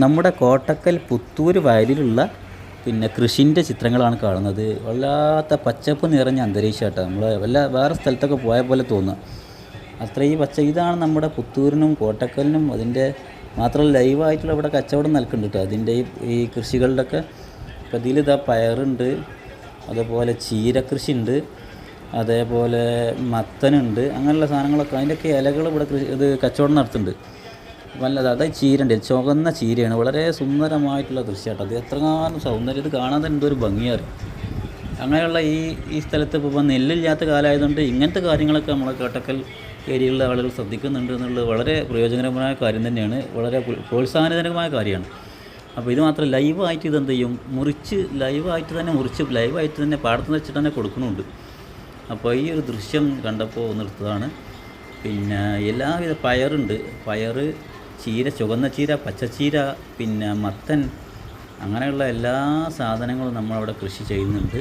നമ്മുടെ കോട്ടക്കൽ പുത്തൂർ വയലിലുള്ള കൃഷിൻ്റെ ചിത്രങ്ങളാണ് കാണുന്നത്. വല്ലാത്ത പച്ചപ്പ് നിറഞ്ഞ അന്തരീക്ഷമാട്ടോ. നമ്മൾ വേറെ സ്ഥലത്തൊക്കെ പോയ പോലെ തോന്നുക. അത്രയും ഇതാണ് നമ്മുടെ പുത്തൂരിനും കോട്ടക്കലിനും. അതിൻ്റെ മാത്രമല്ല ലൈവായിട്ടുള്ള ഇവിടെ കച്ചവടം നടക്കുന്നുണ്ട് കേട്ടോ. അതിൻ്റെ ഈ കൃഷികളുടെയൊക്കെ ഇപ്പോൾ ഇതിലിതാ പയറുണ്ട്, അതേപോലെ ചീരകൃഷി ഉണ്ട്, അതേപോലെ മത്തനുണ്ട്, അങ്ങനെയുള്ള സാധനങ്ങളൊക്കെ അതിൻ്റെയൊക്കെ ഇലകൾ ഇവിടെ ഇത് കച്ചവടം നടത്തുന്നുണ്ട്. നല്ലത് അതായത് ചീരൻ്റെ ചുവന്ന ചീരയാണ്. വളരെ സുന്ദരമായിട്ടുള്ള ദൃശ്യമായിട്ട് അത് എത്രകാലം സൗന്ദര്യം. ഇത് കാണാൻ തന്നെ എന്തൊരു ഭംഗിയാണ്. അങ്ങനെയുള്ള ഈ സ്ഥലത്ത് ഇപ്പോൾ നെല്ലില്ലാത്ത കാലമായതുകൊണ്ട് ഇങ്ങനത്തെ കാര്യങ്ങളൊക്കെ നമ്മളെ കോട്ടക്കൽ ഏരിയയിലുള്ള ആളുകൾ ശ്രദ്ധിക്കുന്നുണ്ട് എന്നുള്ളത് വളരെ പ്രയോജനകരമായ കാര്യം തന്നെയാണ്. വളരെ പ്രോത്സാഹനജനകമായ കാര്യമാണ്. അപ്പോൾ ഇത് മാത്രം ലൈവായിട്ട് ഇതെന്ത് ചെയ്യും, ലൈവായിട്ട് തന്നെ പാടത്ത് നിന്ന് വെച്ചിട്ട് തന്നെ കൊടുക്കുന്നുണ്ട്. അപ്പോൾ ഈ ഒരു ദൃശ്യം കണ്ടപ്പോൾ നിർത്തതാണ്. എല്ലാവിധ പയറുണ്ട്, ചീര, ചുവന്ന ചീര, പച്ചച്ചീര, മത്തൻ, അങ്ങനെയുള്ള എല്ലാ സാധനങ്ങളും നമ്മളവിടെ കൃഷി ചെയ്യുന്നുണ്ട്.